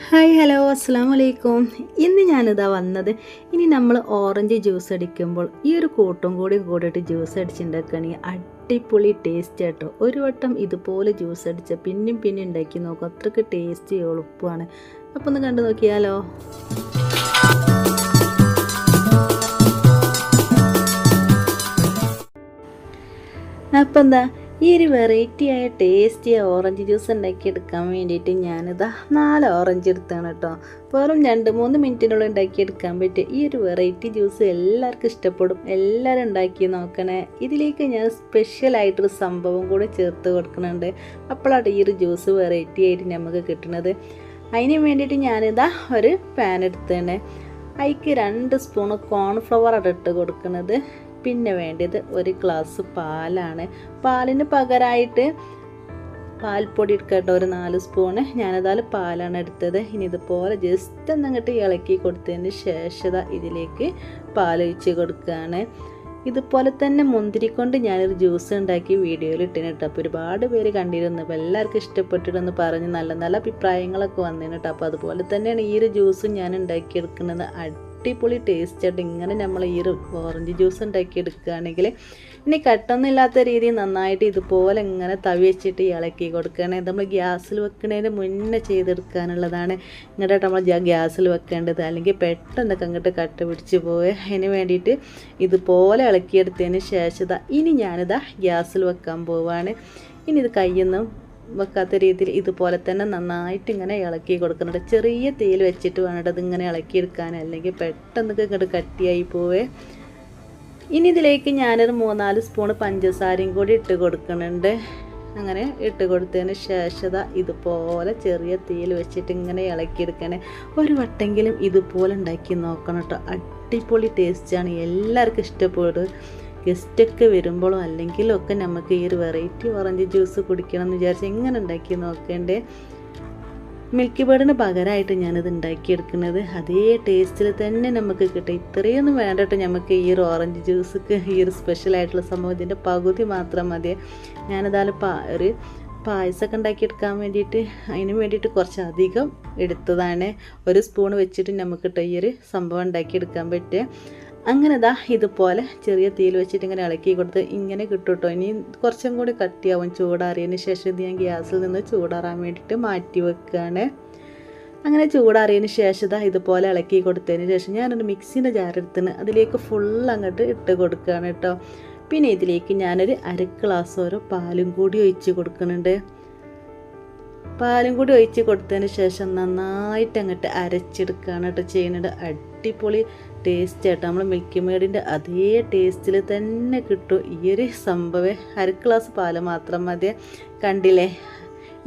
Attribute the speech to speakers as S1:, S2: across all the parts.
S1: Hi hello അസ്സാം വലൈക്കും. ഇന്ന് ഞാനിതാ വന്നത്. ഇനി നമ്മൾ ഓറഞ്ച് ജ്യൂസ് അടിക്കുമ്പോൾ ഈ ഒരു കൂട്ടും കൂടിയിട്ട് ജ്യൂസ് അടിച്ചുണ്ടാക്കുകയാണെങ്കിൽ അടിപൊളി ടേസ്റ്റ് ആട്ടോ. ഒരു വട്ടം ഇതുപോലെ ജ്യൂസ് അടിച്ചാൽ പിന്നെയും ഉണ്ടാക്കി നോക്കും. അത്രയ്ക്ക് ടേസ്റ്റ് എളുപ്പമാണ്. അപ്പോൾ ഒന്ന് കണ്ടു നോക്കിയാലോ. അപ്പം എന്താ ഈ ഒരു വെറൈറ്റി ആയ ടേസ്റ്റിയ ഓറഞ്ച് ജ്യൂസ് ഉണ്ടാക്കിയെടുക്കാൻ വേണ്ടിയിട്ട് ഞാനിതാ 4 ഓറഞ്ച് എടുത്താണ് കേട്ടോ. വെറും 2-3 മിനിറ്റിനുള്ളിൽ ഉണ്ടാക്കിയെടുക്കാൻ പറ്റിയ ഈ ഒരു വെറൈറ്റി ജ്യൂസ് എല്ലാവർക്കും ഇഷ്ടപ്പെടും. എല്ലാവരും ഉണ്ടാക്കി നോക്കണേ. ഇതിലേക്ക് ഞാൻ സ്പെഷ്യലായിട്ടൊരു സംഭവം കൂടി ചേർത്ത് കൊടുക്കുന്നുണ്ട്. അപ്പോഴാണ് ഈ ഒരു ജ്യൂസ് വെറൈറ്റി ആയിട്ട് നമുക്ക് കിട്ടുന്നത്. അതിന് വേണ്ടിയിട്ട് ഞാനിതാ ഒരു പാൻ എടുത്തേണ്ടേ. അതിലേക്ക് 2 സ്പൂണ് കോൺഫ്ലവറാണ് ഇട്ട് കൊടുക്കുന്നത്. പിന്നെ വേണ്ടത് 1 ഗ്ലാസ് പാലാണ്. പാലിന് പകരമായിട്ട് പാൽപ്പൊടി എടുക്കട്ടോ, ഒരു 4 സ്പൂണ്. ഞാനതായാലും പാലാണ് എടുത്തത്. ഇനി ഇതുപോലെ ജസ്റ്റ് ഒന്നങ്ങോട്ട് ഇളക്കി കൊടുത്തതിന് ശേഷം ഇതിലേക്ക് പാലൊഴിച്ച് കൊടുക്കുകയാണ്. ഇതുപോലെ തന്നെ മുന്തിരിക്കൊണ്ട് ഞാനൊരു ജ്യൂസ് ഉണ്ടാക്കി വീഡിയോയിൽ ഇട്ടിന് കേട്ടോ. അപ്പോൾ ഒരുപാട് പേര് കണ്ടിരുന്നു. അപ്പോൾ എല്ലാവർക്കും ഇഷ്ടപ്പെട്ടിട്ടെന്ന് പറഞ്ഞ് നല്ല അഭിപ്രായങ്ങളൊക്കെ വന്നിന് കേട്ടോ. അപ്പോൾ അതുപോലെ തന്നെയാണ് ഈ ഒരു ജ്യൂസ് ഞാൻ ഉണ്ടാക്കിയെടുക്കുന്നത്. അടിപൊളി ടേസ്റ്റ് ആയിട്ട് ഇങ്ങനെ നമ്മൾ ഈ ഒരു ഓറഞ്ച് ജ്യൂസ് ഉണ്ടാക്കിയെടുക്കുകയാണെങ്കിൽ ഇനി കട്ടൊന്നുമില്ലാത്ത രീതിയിൽ നന്നായിട്ട് ഇതുപോലെ ഇങ്ങനെ തവി വെച്ചിട്ട് ഇളക്കി കൊടുക്കുകയാണ്. നമ്മൾ ഗ്യാസിൽ വെക്കുന്നതിന് മുന്നേ ചെയ്തെടുക്കാനുള്ളതാണ്. ഇങ്ങോട്ട് നമ്മൾ ഗ്യാസിൽ വെക്കേണ്ടത്, അല്ലെങ്കിൽ പെട്ടെന്നൊക്കെ അങ്ങോട്ട് കട്ട പിടിച്ച് പോവുക. അതിന് വേണ്ടിയിട്ട് ഇതുപോലെ ഇളക്കിയെടുത്തതിന് ശേഷം ഇനി ഞാനിതാ ഗ്യാസിൽ വെക്കാൻ പോവുകയാണ്. ഇനി ഇത് കയ്യൊന്നും വെക്കാത്ത രീതിയിൽ ഇതുപോലെ തന്നെ നന്നായിട്ട് ഇങ്ങനെ ഇളക്കി കൊടുക്കുന്നുണ്ട്. ചെറിയ തീയിൽ വെച്ചിട്ട് വേണ്ടത് ഇങ്ങനെ ഇളക്കിയെടുക്കാൻ, അല്ലെങ്കിൽ പെട്ടെന്നൊക്കെ ഇങ്ങോട്ട് കട്ടിയായി പോവേ. ഇനി ഇതിലേക്ക് ഞാനൊരു 3-4 സ്പൂണ് പഞ്ചസാരയും കൂടി ഇട്ട് കൊടുക്കുന്നുണ്ട്. അങ്ങനെ ഇട്ട് കൊടുത്തതിന് ശേഷം ഇതുപോലെ ചെറിയ തീയിൽ വെച്ചിട്ട് ഇങ്ങനെ ഇളക്കിയെടുക്കണേ. ഒരു വട്ടെങ്കിലും ഇതുപോലെ ഉണ്ടാക്കി നോക്കണം കേട്ടോ. അടിപൊളി ടേസ്റ്റാണ്, എല്ലാവർക്കും ഇഷ്ടപ്പെടും. ഗസ്റ്റൊക്കെ വരുമ്പോഴും അല്ലെങ്കിലും ഒക്കെ നമുക്ക് ഈ ഒരു വെറൈറ്റി ഓറഞ്ച് ജ്യൂസ് കുടിക്കണം എന്ന് വിചാരിച്ച് എങ്ങനെ ഉണ്ടാക്കി നോക്കേണ്ടേ. മിൽക്കി ബേഡിന് പകരമായിട്ട് ഞാനിത് ഉണ്ടാക്കിയെടുക്കുന്നത് അതേ ടേസ്റ്റിൽ തന്നെ നമുക്ക് കിട്ടും. ഇത്രയൊന്നും വേണ്ടിട്ട് നമുക്ക് ഈ ഒരു ഓറഞ്ച് ജ്യൂസൊക്കെ ഈ ഒരു സ്പെഷ്യലായിട്ടുള്ള സംഭവം ഇതിൻ്റെ പകുതി മാത്രം മതി. ഞാനിതായാലും ഒരു പായസമൊക്കെ ഉണ്ടാക്കിയെടുക്കാൻ വേണ്ടിയിട്ട് അതിന് വേണ്ടിയിട്ട് കുറച്ചധികം എടുത്തതാണ്. 1 സ്പൂൺ വെച്ചിട്ട് നമുക്ക് ഈ ഒരു സംഭവം ഉണ്ടാക്കിയെടുക്കാൻ പറ്റുക. അങ്ങനെ ഇതുപോലെ ചെറിയ തീയിൽ വെച്ചിട്ട് ഇങ്ങനെ ഇളക്കി കൊടുത്ത് ഇങ്ങനെ കിട്ടും കേട്ടോ. ഇനി കുറച്ചും കൂടി കട്ടിയാവും. ചൂടാറിയതിന് ശേഷം ഇത് ഞാൻ ഗ്യാസിൽ നിന്ന് ചൂടാറാൻ വേണ്ടിയിട്ട് മാറ്റി വെക്കുകയാണ്. അങ്ങനെ ചൂടാറിയതിന് ശേഷം ഇതുപോലെ ഇളക്കി കൊടുത്തതിന് ശേഷം ഞാനൊരു മിക്സിൻ്റെ ജാറെടുത്തിന് അതിലേക്ക് ഫുൾ അങ്ങോട്ട് ഇട്ട് കൊടുക്കുകയാണ് കേട്ടോ. പിന്നെ ഇതിലേക്ക് ഞാനൊരു 1/2 ഗ്ലാസ് ഓരോ പാലും കൂടി ഒഴിച്ച് കൊടുക്കുന്നുണ്ട്. പാലും കൂടി ഒഴിച്ച് കൊടുത്തതിന് ശേഷം നന്നായിട്ട് അങ്ങോട്ട് അരച്ചെടുക്കുകയാണ് കേട്ടോ ചെയ്യുന്നത്. അടിപൊളി ടേസ്റ്റ് ആയിട്ട് നമ്മൾ മിൽക്കി മേഡിൻ്റെ അതേ ടേസ്റ്റിൽ തന്നെ കിട്ടും ഈ ഒരു സംഭവം. 1/2 ഗ്ലാസ് പാല് മാത്രം മതി. കണ്ടില്ലേ,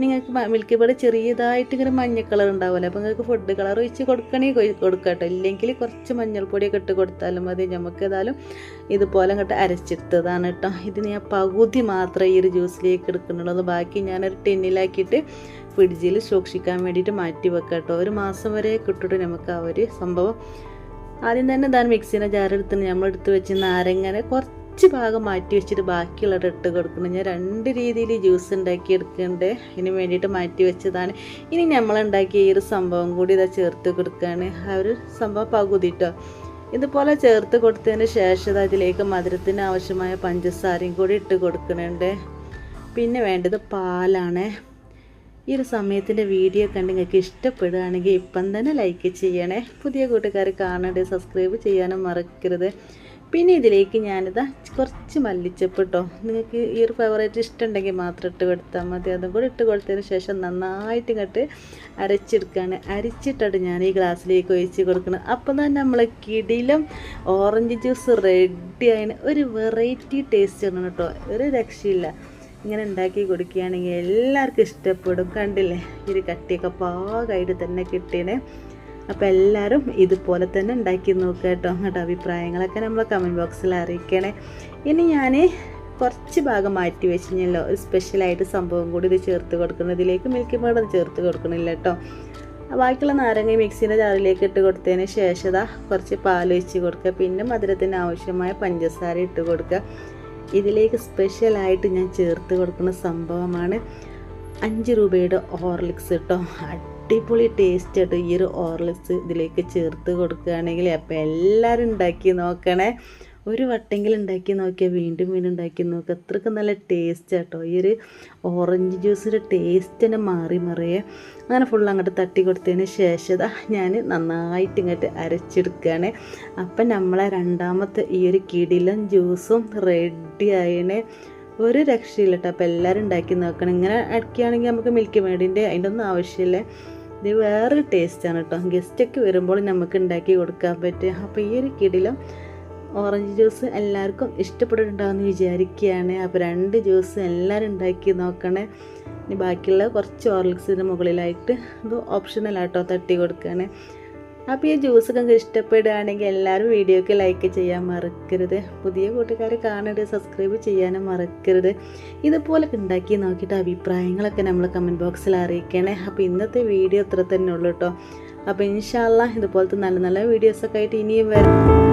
S1: നിങ്ങൾക്ക് മിൽക്കി മേഡ് ചെറിയതായിട്ട് ഇങ്ങനെ മഞ്ഞ കളർ ഉണ്ടാവില്ല. അപ്പോൾ നിങ്ങൾക്ക് ഫുഡ് കളർ ഒഴിച്ച് കൊടുക്കണമെങ്കിൽ കൊടുക്കട്ടോ, ഇല്ലെങ്കിൽ കുറച്ച് മഞ്ഞൾപ്പൊടിയൊക്കെ ഇട്ട് കൊടുത്താലും മതി. നമുക്ക് ഏതായാലും ഇതുപോലെ അങ്ങോട്ട് അരച്ചെടുത്തതാണ് കേട്ടോ. ഇത് ഞാൻ പകുതി മാത്രമേ ഈ ഒരു ജ്യൂസിലേക്ക് എടുക്കുന്നുള്ളൂ. ബാക്കി ഞാനൊരു ടിന്നിലാക്കിയിട്ട് ഫ്രിഡ്ജിൽ സൂക്ഷിക്കാൻ വേണ്ടിയിട്ട് മാറ്റി വെക്കാം കേട്ടോ. 1 മാസം വരെ കിട്ടിട്ട് നമുക്ക് ആ ഒരു സംഭവം. ആദ്യം തന്നെ മിക്സിയുടെ ജാറെടുത്ത് നമ്മളെടുത്ത് വെച്ച് നാരങ്ങനെ കുറച്ച് ഭാഗം മാറ്റി വെച്ചിട്ട് ബാക്കിയുള്ളത് ഇട്ട് കൊടുക്കണം. ഞാൻ 2 രീതിയിൽ ജ്യൂസ് ഉണ്ടാക്കി എടുക്കുന്നുണ്ട്. ഇതിന് വേണ്ടിയിട്ട് മാറ്റി വെച്ചതാണ്. ഇനി നമ്മളുണ്ടാക്കിയ ഈ ഒരു സംഭവം കൂടി ചേർത്ത് കൊടുക്കുകയാണ്. ആ ഒരു സംഭവം പകുതി കേട്ടോ. ഇതുപോലെ ചേർത്ത് കൊടുത്തതിന് ശേഷം അതിലേക്ക് മധുരത്തിന് ആവശ്യമായ പഞ്ചസാരയും കൂടി ഇട്ട് കൊടുക്കുന്നുണ്ട്. പിന്നെ വേണ്ടത് പാലാണ്. ഈ ഒരു സമയത്തിൻ്റെ വീഡിയോ കണ്ട് നിങ്ങൾക്ക് ഇഷ്ടപ്പെടുകയാണെങ്കിൽ ഇപ്പം തന്നെ ലൈക്ക് ചെയ്യണേ. പുതിയ കൂട്ടുകാർ കാണണ്ടേ, സബ്സ്ക്രൈബ് ചെയ്യാനും മറക്കരുത്. പിന്നെ ഇതിലേക്ക് ഞാനിതാ കുറച്ച് മല്ലിച്ചപ്പ് കേട്ടോ. നിങ്ങൾക്ക് ഈ ഒരു ഫേവറേറ്റ് ഇഷ്ടമുണ്ടെങ്കിൽ മാത്രം ഇട്ട് കൊടുത്താൽ മതി. അതും കൂടി ഇട്ട് കൊടുത്തതിന് ശേഷം നന്നായിട്ട് ഇങ്ങോട്ട് അരച്ചെടുക്കുകയാണ്. അരിച്ചിട്ടിട്ട് ഞാൻ ഈ ഗ്ലാസ്സിലേക്ക് ഒഴിച്ച് കൊടുക്കണം. അപ്പം തന്നെ നമ്മൾ കിടിലം ഓറഞ്ച് ജ്യൂസ് റെഡി ആയതിന് ഒരു വെറൈറ്റി ടേസ്റ്റ് ആണ് കേട്ടോ. ഒരു രക്ഷയില്ല. ഇങ്ങനെ ഉണ്ടാക്കി കൊടുക്കുകയാണെങ്കിൽ എല്ലാവർക്കും ഇഷ്ടപ്പെടും. കണ്ടില്ലേ, ഒരു കട്ടിയൊക്കെ പാകമായിട്ട് തന്നെ കിട്ടിയേ. അപ്പോൾ എല്ലാവരും ഇതുപോലെ തന്നെ ഉണ്ടാക്കി നോക്കുക കേട്ടോ. അങ്ങോട്ട് അഭിപ്രായങ്ങളൊക്കെ നമ്മൾ കമൻറ്റ് ബോക്സിൽ അറിയിക്കണേ. ഇനി ഞാൻ കുറച്ച് ഭാഗം മാറ്റി വെച്ചിരുന്നല്ലോ, ഒരു സ്പെഷ്യലായിട്ട് സംഭവം കൂടി ഇത് ചേർത്ത് കൊടുക്കണം. ഇതിലേക്ക് മിൽക്കി മേഡ് ചേർത്ത് കൊടുക്കണില്ല കേട്ടോ. ബാക്കിയുള്ള നാരങ്ങ മിക്സിയുടെ ജാറിലേക്ക് ഇട്ട് കൊടുത്തതിന് ശേഷം കുറച്ച് പാലൊഴിച്ച് കൊടുക്കുക. പിന്നെ മധുരത്തിന് ആവശ്യമായ പഞ്ചസാര ഇട്ട് കൊടുക്കുക. ഇതിലേക്ക് സ്പെഷ്യലായിട്ട് ഞാൻ ചേർത്ത് കൊടുക്കുന്ന സംഭവമാണ് 5 രൂപയുടെ ഹോർലിക്സ് കേട്ടോ. അടിപൊളി ടേസ്റ്റ് ആയിട്ട് ഈ ഒരു ഹോർലിക്സ് ഇതിലേക്ക് ചേർത്ത് കൊടുക്കുകയാണെങ്കിൽ അപ്പോൾ എല്ലാവരും ഉണ്ടാക്കി നോക്കണേ. ഒരു വട്ടെങ്കിലും ഉണ്ടാക്കി നോക്കിയാൽ വീണ്ടും വീണ്ടും ഉണ്ടാക്കി നോക്കുക. അത്രയ്ക്ക് നല്ല ടേസ്റ്റ് ആട്ടോ. ഈ ഒരു ഓറഞ്ച് ജ്യൂസിൻ്റെ ടേസ്റ്റ് തന്നെ മാറി മറിയേ. അങ്ങനെ ഫുൾ അങ്ങോട്ട് തട്ടി കൊടുത്തതിന് ശേഷം ഞാൻ നന്നായിട്ട് ഇങ്ങോട്ട് അരച്ചെടുക്കുകയാണ്. അപ്പം നമ്മളെ രണ്ടാമത്തെ ഈ ഒരു കിടിലൻ ജ്യൂസും റെഡി ആയതിനെ. ഒരു രക്ഷയില്ല കേട്ടോ. അപ്പോൾ എല്ലാവരും ഉണ്ടാക്കി നോക്കണം. ഇങ്ങനെ അടിക്കുകയാണെങ്കിൽ നമുക്ക് മിൽക്ക് മേഡിൻ്റെ അതിൻ്റെ ഒന്നും ആവശ്യമില്ല. ഇത് വേറൊരു ടേസ്റ്റാണ് കേട്ടോ. ഗസ്റ്റൊക്കെ വരുമ്പോൾ നമുക്ക് ഉണ്ടാക്കി കൊടുക്കാൻ പറ്റും. അപ്പോൾ ഈ ഒരു കിടിലം ഓറഞ്ച് ജ്യൂസ് എല്ലാവർക്കും ഇഷ്ടപ്പെട്ടിട്ടുണ്ടാകുമെന്ന് വിചാരിക്കുകയാണ്. അപ്പോൾ 2 ജ്യൂസ് എല്ലാവരും ഉണ്ടാക്കി നോക്കണേ. ഇനി ബാക്കിയുള്ള കുറച്ച് ഹോർലിക്സിൻ്റെ മുകളിലായിട്ട് ഇത് ഓപ്ഷണലാട്ടോ തട്ടി കൊടുക്കുകയാണ്. അപ്പോൾ ഈ ജ്യൂസൊക്കെ ഇഷ്ടപ്പെടുകയാണെങ്കിൽ എല്ലാവരും വീഡിയോക്ക് ലൈക്ക് ചെയ്യാൻ മറക്കരുത്. പുതിയ കൂട്ടുകാർ കാണരുത്, സബ്സ്ക്രൈബ് ചെയ്യാനും മറക്കരുത്. ഇതുപോലൊക്കെ ഉണ്ടാക്കി നോക്കിയിട്ട് അഭിപ്രായങ്ങളൊക്കെ നമ്മൾ കമൻറ്റ് ബോക്സിൽ അറിയിക്കണേ. അപ്പോൾ ഇന്നത്തെ വീഡിയോ ഇത്ര തന്നെ ഉള്ളൂ കേട്ടോ. അപ്പോൾ ഇൻഷാ അല്ലാഹ് ഇതുപോലത്തെ നല്ല നല്ല വീഡിയോസൊക്കെ ആയിട്ട് ഇനിയും വരും.